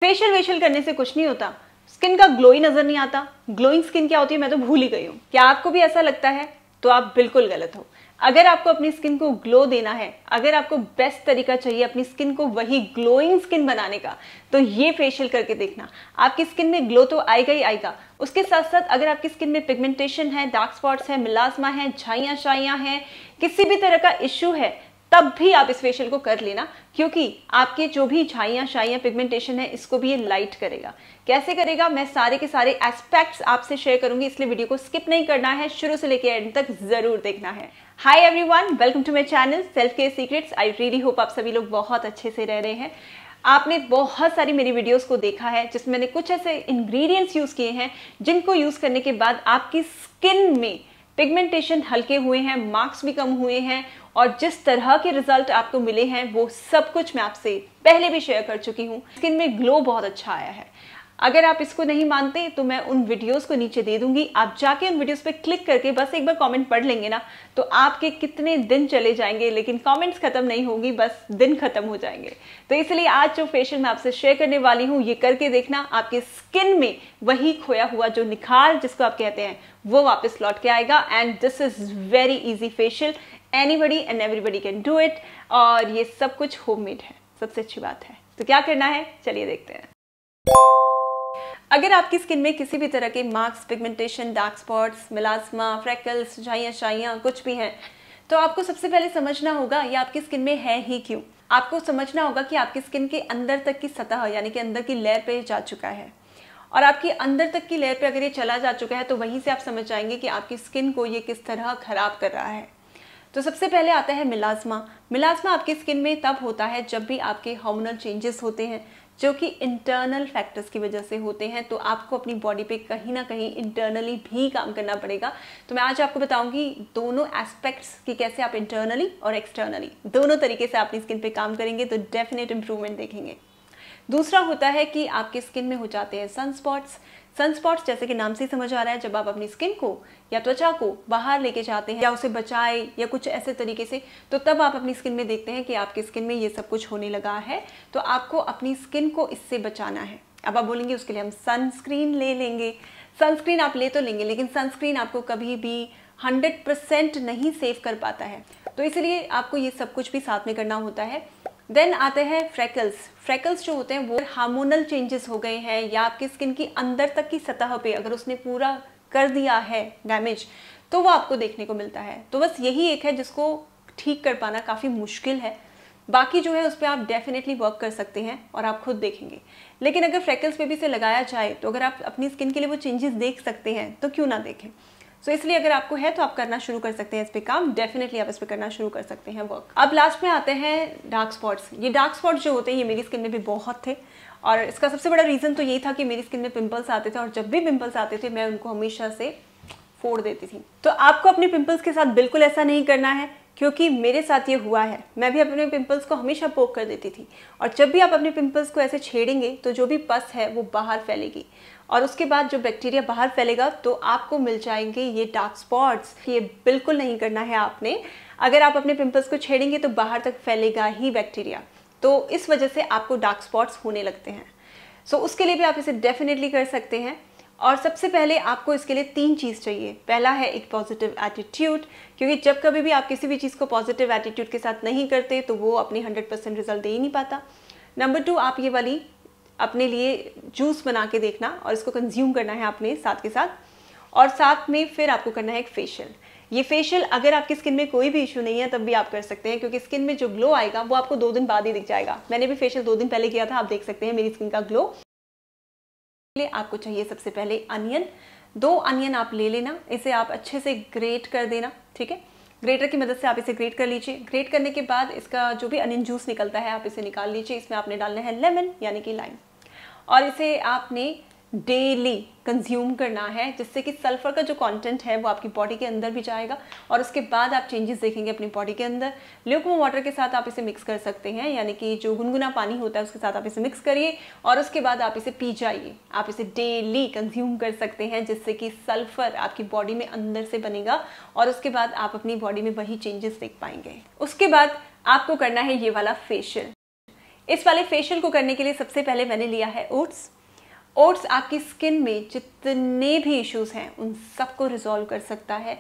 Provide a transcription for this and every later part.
Facial वेशियल करने से कुछ नहीं होता, स्किन का ग्लो ही नजर नहीं आता। ग्लोइंग स्किन क्या होती है मैं तो भूल ही गई हूँ। क्या आपको भी ऐसा लगता है? तो आप बिल्कुल गलत हो। अगर आपको अपनी स्किन को ग्लो देना है, अगर आपको बेस्ट तरीका चाहिए अपनी स्किन को वही ग्लोइंग स्किन बनाने का, तो ये फेशियल करके देखना। आपकी स्किन में ग्लो तो आएगा ही आएगा, उसके साथ साथ अगर आपकी स्किन में पिगमेंटेशन है, डार्क स्पॉट्स है, मिलास्मा है, झाइयां शाइयां हैं, किसी भी तरह का इश्यू है, तब भी आप इस फेशियल को कर लेना, क्योंकि आपके जो भी झाइयां शाइयां पिगमेंटेशन है इसको भी ये लाइट करेगा। कैसे करेगा मैं सारे के सारे एस्पेक्ट्स आपसे शेयर करूंगी, इसलिए वीडियो को स्किप नहीं करना है, शुरू से लेकर एंड तक जरूर देखना है। Hi everyone, welcome to my channel self care secrets. I really hope आप सभी लोग बहुत अच्छे से रह रहे हैं। आपने बहुत सारी मेरी वीडियोस को देखा है जिसमें मैंने कुछ ऐसे इंग्रेडिएंट्स यूज किए हैं जिनको यूज करने के बाद आपकी स्किन में पिगमेंटेशन हल्के हुए हैं, मार्क्स भी कम हुए हैं, और जिस तरह के रिजल्ट आपको मिले हैं वो सब कुछ मैं आपसे पहले भी शेयर कर चुकी हूँ। स्किन में ग्लो बहुत अच्छा आया है। अगर आप इसको नहीं मानते तो मैं उन वीडियोस को नीचे दे दूंगी, आप जाके उन वीडियोस पे क्लिक करके बस एक बार कमेंट पढ़ लेंगे ना, तो आपके कितने दिन चले जाएंगे, लेकिन कमेंट्स खत्म नहीं होगी, बस दिन खत्म हो जाएंगे। तो इसलिए आज जो फेशियल मैं आपसे शेयर करने वाली हूँ ये करके देखना, आपके स्किन में वही खोया हुआ जो निखार जिसको आप कहते हैं वो वापस लौट के आएगा। And this is very easy facial, anybody and everybody can do it, और ये सब कुछ होममेड है, सबसे अच्छी बात है। तो क्या करना है चलिए देखते हैं। अगर आपकी स्किन में किसी भी तरह के marks, pigmentation, dark spots, melasma, freckles, झाइयां शाइयां कुछ भी हैं, तो आपको सबसे पहले समझना होगा ये आपकी स्किन में है ही क्यों। आपको समझना होगा कि आपकी स्किन के अंदर तक की सतह यानी कि अंदर की लेयर पे जा चुका है, और आपकी अंदर तक की लेयर पे अगर ये चला जा चुका है तो वहीं से आप समझ जाएंगे कि आपकी स्किन को ये किस तरह खराब कर रहा है। तो सबसे पहले आता है मिलास्मा। मिलास्मा आपकी स्किन में तब होता है जब भी आपके हार्मोनल चेंजेस होते हैं जो कि इंटरनल फैक्टर्स की वजह से होते हैं, तो आपको अपनी बॉडी पे कहीं ना कहीं इंटरनली भी काम करना पड़ेगा। तो मैं आज आपको बताऊंगी दोनों एस्पेक्ट्स कि कैसे आप इंटरनली और एक्सटर्नली दोनों तरीके से अपनी स्किन पे काम करेंगे तो डेफिनेट इंप्रूवमेंट देखेंगे। दूसरा होता है कि आपके स्किन में हो जाते हैं सनस्पॉट्स। सनस्पॉट्स जैसे कि नाम से ही समझ आ रहा है, जब आप अपनी स्किन को या त्वचा को बाहर लेके जाते हैं या उसे बचाए या कुछ ऐसे तरीके से, तो तब आप अपनी स्किन में देखते हैं कि आपकी स्किन में ये सब कुछ होने लगा है। तो आपको अपनी स्किन को इससे बचाना है। अब आप बोलेंगे उसके लिए हम सनस्क्रीन ले लेंगे। सनस्क्रीन आप ले तो लेंगे, लेकिन सनस्क्रीन आपको कभी भी 100% नहीं सेव कर पाता है, तो इसलिए आपको ये सब कुछ भी साथ में करना होता है। देन आते हैं फ्रेकल्स। फ्रेकल्स जो होते हैं वो हार्मोनल चेंजेस हो गए हैं या आपकी स्किन की अंदर तक की सतह पे अगर उसने पूरा कर दिया है डैमेज, तो वो आपको देखने को मिलता है। तो बस यही एक है जिसको ठीक कर पाना काफ़ी मुश्किल है। बाकी जो है उस पर आप डेफिनेटली वर्क कर सकते हैं और आप खुद देखेंगे। लेकिन अगर फ्रेकल्स पे भी इसे लगाया जाए तो अगर आप अपनी स्किन के लिए वो चेंजेस देख सकते हैं तो क्यों ना देखें। सो इसलिए अगर आपको है तो आप करना शुरू कर सकते हैं इस पे काम, डेफिनेटली आप इस पे करना शुरू कर सकते हैं वर्क। अब लास्ट में आते हैं डार्क स्पॉट्स। ये डार्क स्पॉट्स जो होते हैं ये मेरी स्किन में भी बहुत थे, और इसका सबसे बड़ा रीज़न तो यही था कि मेरी स्किन में पिंपल्स आते थे, और जब भी पिंपल्स आते थे मैं उनको हमेशा से फोड़ देती थी। तो आपको अपने पिंपल्स के साथ बिल्कुल ऐसा नहीं करना है, क्योंकि मेरे साथ ये हुआ है। मैं भी अपने पिंपल्स को हमेशा पोक कर देती थी, और जब भी आप अपने पिंपल्स को ऐसे छेड़ेंगे तो जो भी पस है वो बाहर फैलेगी, और उसके बाद जो बैक्टीरिया बाहर फैलेगा तो आपको मिल जाएंगे ये डार्क स्पॉट्स। ये बिल्कुल नहीं करना है आपने। अगर आप अपने पिंपल्स को छेड़ेंगे तो बाहर तक फैलेगा ही बैक्टीरिया, तो इस वजह से आपको डार्क स्पॉट्स होने लगते हैं। सो उसके लिए भी आप इसे डेफिनेटली कर सकते हैं। और सबसे पहले आपको इसके लिए 3 चीज़ चाहिए। पहला है एक पॉजिटिव एटीट्यूड, क्योंकि जब कभी भी आप किसी भी चीज़ को पॉजिटिव एटीट्यूड के साथ नहीं करते तो वो अपनी 100% रिजल्ट दे ही नहीं पाता। नंबर 2, आप ये वाली अपने लिए जूस बना के देखना और इसको कंज्यूम करना है अपने साथ के साथ, और साथ में फिर आपको करना है एक फेशियल। ये फेशियल अगर आपकी स्किन में कोई भी इशू नहीं है तब भी आप कर सकते हैं, क्योंकि स्किन में जो ग्लो आएगा वो आपको 2 दिन बाद ही दिख जाएगा। मैंने भी फेशियल 2 दिन पहले किया था, आप देख सकते हैं मेरी स्किन का ग्लो। आपको चाहिए सबसे पहले अनियन। 2 अनियन आप ले लेना, इसे आप अच्छे से ग्रेट कर देना, ठीक है। ग्रेटर की मदद से आप इसे ग्रेट कर लीजिए। ग्रेट करने के बाद इसका जो भी अनियन जूस निकलता है आप इसे निकाल लीजिए। इसमें आपने डालना है लेमन यानी कि लाइम, और इसे आपने डेली कंज्यूम करना है, जिससे कि सल्फर का जो कंटेंट है वो आपकी बॉडी के अंदर भी जाएगा, और उसके बाद आप चेंजेस देखेंगे अपनी बॉडी के अंदर। ल्यूकवार्म वाटर के साथ आप इसे मिक्स कर सकते हैं, यानी कि जो गुनगुना पानी होता है उसके साथ आप इसे मिक्स करिए और उसके बाद आप इसे पी जाइए। आप इसे डेली कंज्यूम कर सकते हैं, जिससे कि सल्फर आपकी बॉडी में अंदर से बनेगा, और उसके बाद आप अपनी बॉडी में वही चेंजेस देख पाएंगे। उसके बाद आपको करना है ये वाला फेशियल। इस वाले फेशियल को करने के लिए सबसे पहले मैंने लिया है ओट्स। ओट्स आपकी स्किन में जितने भी इश्यूज हैं उन सबको रिजॉल्व कर सकता है।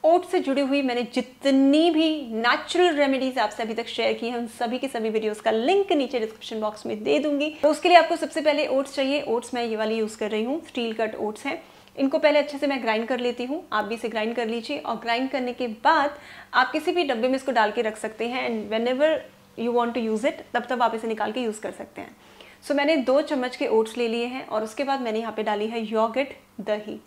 ओट्स से जुड़ी हुई मैंने जितनी भी नेचुरल रेमेडीज आपसे अभी तक शेयर की हैं उन सभी की सभी वीडियोस का लिंक नीचे डिस्क्रिप्शन बॉक्स में दे दूंगी। तो उसके लिए आपको सबसे पहले ओट्स चाहिए। ओट्स मैं ये वाली यूज कर रही हूँ, स्टील कट ओट्स हैं। इनको पहले अच्छे से मैं ग्राइंड कर लेती हूँ, आप भी इसे ग्राइंड कर लीजिए। और ग्राइंड करने के बाद आप किसी भी डब्बे में इसको डाल के रख सकते हैं and whenever you want to use it तब आप इसे निकाल के यूज कर सकते हैं। सो मैंने 2 चम्मच के ओट्स ले लिए हैं और उसके बाद मैंने यहाँ पे डाली है योगर्ट, दही।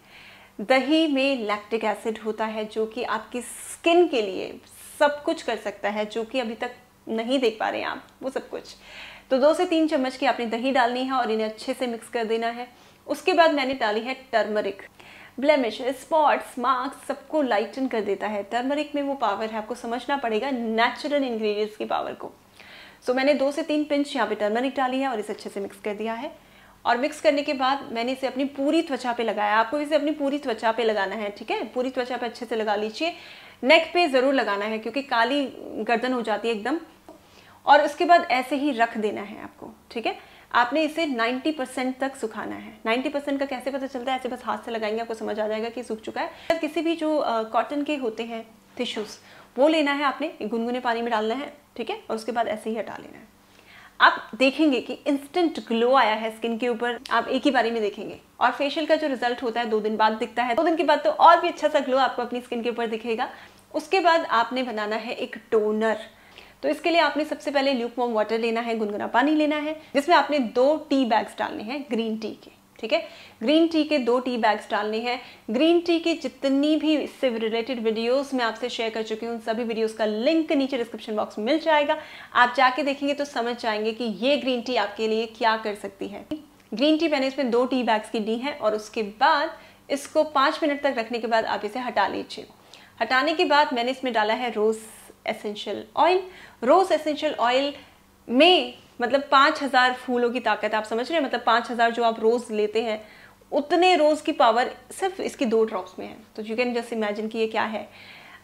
दही में लैक्टिक एसिड होता है जो कि आपकी स्किन के लिए सब कुछ कर सकता है, जो कि अभी तक नहीं देख पा रहे हैं आप वो सब कुछ। तो 2 से 3 चम्मच की आपने दही डालनी है और इन्हें अच्छे से मिक्स कर देना है। उसके बाद मैंने डाली है टर्मरिक। ब्लेमिश, स्पॉट्स, मार्क्स सबको लाइटन कर देता है। टर्मरिक में वो पावर है, आपको समझना पड़ेगा नेचुरल इंग्रेडिएंट्स की पावर को। सो मैंने 2 से 3 पिंच यहाँ पे टर्मरिक डाली है और इसे अच्छे से मिक्स कर दिया है। और मिक्स करने के बाद मैंने इसे अपनी पूरी त्वचा पे लगाया। आपको इसे अपनी पूरी त्वचा पे लगाना है, ठीक है। पूरी त्वचा पे अच्छे से लगा लीजिए। नेक पे जरूर लगाना है क्योंकि काली गर्दन हो जाती है एकदम। और उसके बाद ऐसे ही रख देना है आपको, ठीक है। आपने इसे 90% तक सुखाना है। 90% का कैसे पता चलता है, ऐसे बस हाथ से लगाएंगे आपको समझ आ जाएगा कि सूख चुका है। किसी भी जो कॉटन के होते हैं टिश्यूज वो लेना है, आपने गुनगुने पानी में डालना है, ठीक है। और उसके बाद ऐसे ही हटा लेना है। आप देखेंगे कि इंस्टेंट ग्लो आया है स्किन के ऊपर, आप एक ही बारी में देखेंगे। और फेशियल का जो रिजल्ट होता है 2 दिन बाद दिखता है। 2 दिन के बाद तो और भी अच्छा सा ग्लो आपको अपनी स्किन के ऊपर दिखेगा। उसके बाद आपने बनाना है एक टोनर। तो इसके लिए आपने सबसे पहले ल्यूकवार्म वाटर लेना है, गुनगुना पानी लेना है, जिसमें आपने 2 टी बैग्स डालने हैं ग्रीन टी के, ठीक है। ग्रीन टी के 2 टी बैग्स डालने हैं। ग्रीन टी की जितनी भी इससे रिलेटेड वीडियोस मैं आपसे शेयर कर चुकी हूँ उन सभी वीडियोस का लिंक नीचे डिस्क्रिप्शन बॉक्स में मिल जाएगा। आप जाके देखेंगे तो समझ जाएंगे कि ये ग्रीन टी आपके लिए क्या कर सकती है। ग्रीन टी मैंने इसमें 2 टी बैग्स की ली है और उसके बाद इसको 5 मिनट तक रखने के बाद आप इसे हटा लीजिए। हटाने के बाद मैंने इसमें डाला है रोज एसेंशियल ऑयल। रोज एसेंशियल ऑयल में मतलब 5000 फूलों की ताकत, आप समझ रहे हैं, मतलब 5000 जो आप रोज लेते हैं उतने रोज की पावर सिर्फ इसकी 2 ड्रॉप्स में है। तो यू कैन जस्ट इमेजिन कि ये क्या है।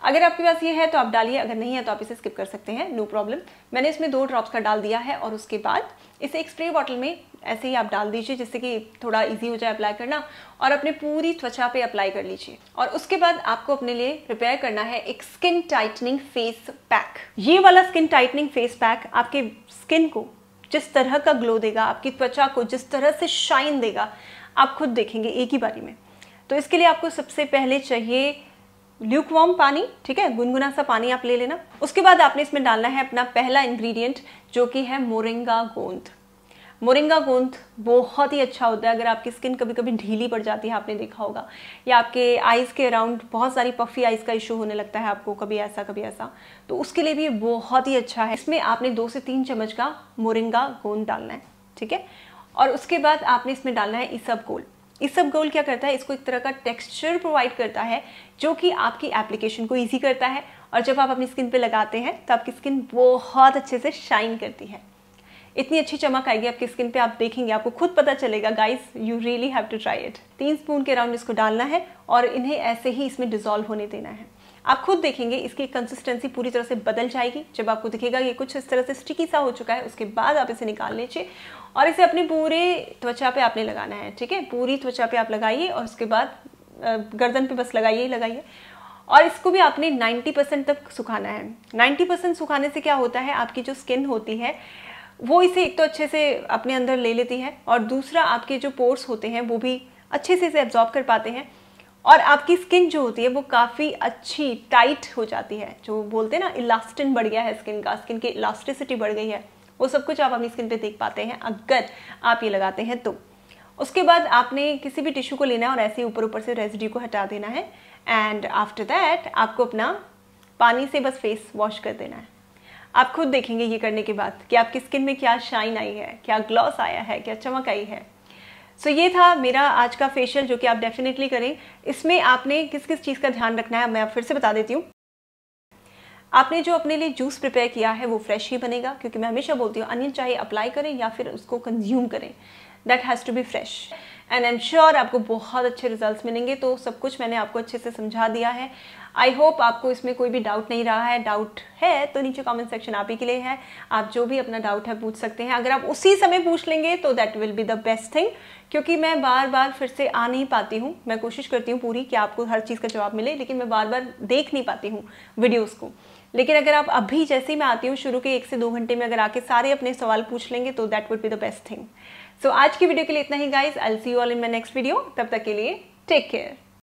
अगर आपके पास ये है तो आप डालिए, अगर नहीं है तो आप इसे स्किप कर सकते हैं, नो प्रॉब्लम। मैंने इसमें 2 ड्रॉप्स का डाल दिया है और उसके बाद इसे एक स्प्रे बॉटल में ऐसे ही आप डाल दीजिए जिससे कि थोड़ा इजी हो जाए अप्लाई करना, और अपने पूरी त्वचा पे अप्लाई कर लीजिए। और उसके बाद आपको अपने लिए प्रिपेयर करना है एक स्किन टाइटनिंग फेस पैक। ये वाला स्किन टाइटनिंग फेस पैक आपके स्किन को जिस तरह का ग्लो देगा, आपकी त्वचा को जिस तरह से शाइन देगा, आप खुद देखेंगे एक ही बारी में। तो इसके लिए आपको सबसे पहले चाहिए ल्यूकवार्म पानी, ठीक है, गुनगुना सा पानी आप ले लेना। उसके बाद आपने इसमें डालना है अपना पहला इंग्रेडिएंट जो कि है मोरिंगा गोंद। मोरिंगा गोंद बहुत ही अच्छा होता है अगर आपकी स्किन कभी कभी ढीली पड़ जाती है, आपने देखा होगा, या आपके आईज के अराउंड बहुत सारी पफी आईज का इशू होने लगता है आपको, कभी ऐसा, तो उसके लिए भी बहुत ही अच्छा है। इसमें आपने 2 से 3 चम्मच का मोरिंगा गोंद डालना है, ठीक है। और उसके बाद आपने इसमें डालना है इसबगोल। इसबगोल क्या करता है, इसको एक तरह का टेक्सचर प्रोवाइड करता है जो कि आपकी एप्लीकेशन को ईजी करता है, और जब आप अपनी स्किन पे लगाते हैं तो आपकी स्किन बहुत अच्छे से शाइन करती है। इतनी अच्छी चमक आएगी आपकी स्किन पे, आप देखेंगे, आपको खुद पता चलेगा। Guys, you really have to try it. 3 spoon के अराउंड इसको डालना है और इन्हें ऐसे ही इसमें डिसॉल्व होने देना है। आप खुद देखेंगे इसकी कंसिस्टेंसी पूरी तरह से बदल जाएगी जब आपको दिखेगा ये कुछ इस तरह से स्टिकी सा हो चुका है। उसके बाद आप इसे निकाल लीजिए और इसे अपनी पूरे त्वचा पे आपने लगाना है, ठीक है। पूरी त्वचा पे आप लगाइए और उसके बाद गर्दन पे बस लगाइए और इसको भी आपने 90% तक सुखाना है। 90% सुखाने से क्या होता है, आपकी जो स्किन होती है वो इसे एक तो अच्छे से अपने अंदर ले लेती है, और दूसरा आपके जो पोर्स होते हैं वो भी अच्छे से इसे एब्जॉर्ब कर पाते हैं, और आपकी स्किन जो होती है वो काफ़ी अच्छी टाइट हो जाती है। जो बोलते हैं ना, इलास्टिन बढ़ गया है स्किन का, स्किन की इलास्टिसिटी बढ़ गई है, वो सब कुछ आप अपनी स्किन पे देख पाते हैं अगर आप ये लगाते हैं तो। उसके बाद आपने किसी भी टिश्यू को लेना है और ऐसे ऊपर से रेजिड्यू को हटा देना है, एंड आफ्टर दैट आपको अपना पानी से बस फेस वॉश कर देना है। आप खुद देखेंगे ये करने के बाद कि आपकी स्किन में क्या शाइन आई है, क्या ग्लॉस आया है, क्या चमक आई है। सो ये था मेरा आज का फेशियल जो कि आप डेफिनेटली करें। इसमें आपने किस किस चीज़ का ध्यान रखना है मैं आप फिर से बता देती हूँ। आपने जो अपने लिए जूस प्रिपेयर किया है वो फ्रेश ही बनेगा, क्योंकि मैं हमेशा बोलती हूँ अनियन चाहे अप्लाई करें या फिर उसको कंज्यूम करें, that has to be fresh, and I am sure आपको बहुत अच्छे रिजल्ट्स मिलेंगे। तो सब कुछ मैंने आपको अच्छे से समझा दिया है। आई होप आपको इसमें कोई भी डाउट नहीं रहा है। डाउट है तो नीचे कमेंट सेक्शन आप ही के लिए है, आप जो भी अपना डाउट है पूछ सकते हैं। अगर आप उसी समय पूछ लेंगे तो that will be the best thing, क्योंकि मैं बार बार फिर से आ नहीं पाती हूँ। मैं कोशिश करती हूँ पूरी कि आपको हर चीज़ का जवाब मिले, लेकिन मैं बार बार देख नहीं पाती हूँ वीडियोज़ को। लेकिन अगर आप अभी जैसे ही मैं आती हूँ शुरू के 1 से 2 घंटे में अगर आके सारे अपने सवाल पूछ लेंगे तो that would be the best thing. So आज की वीडियो के लिए इतना ही guys. I will see you all in my next video. तब तक के लिए टेक केयर।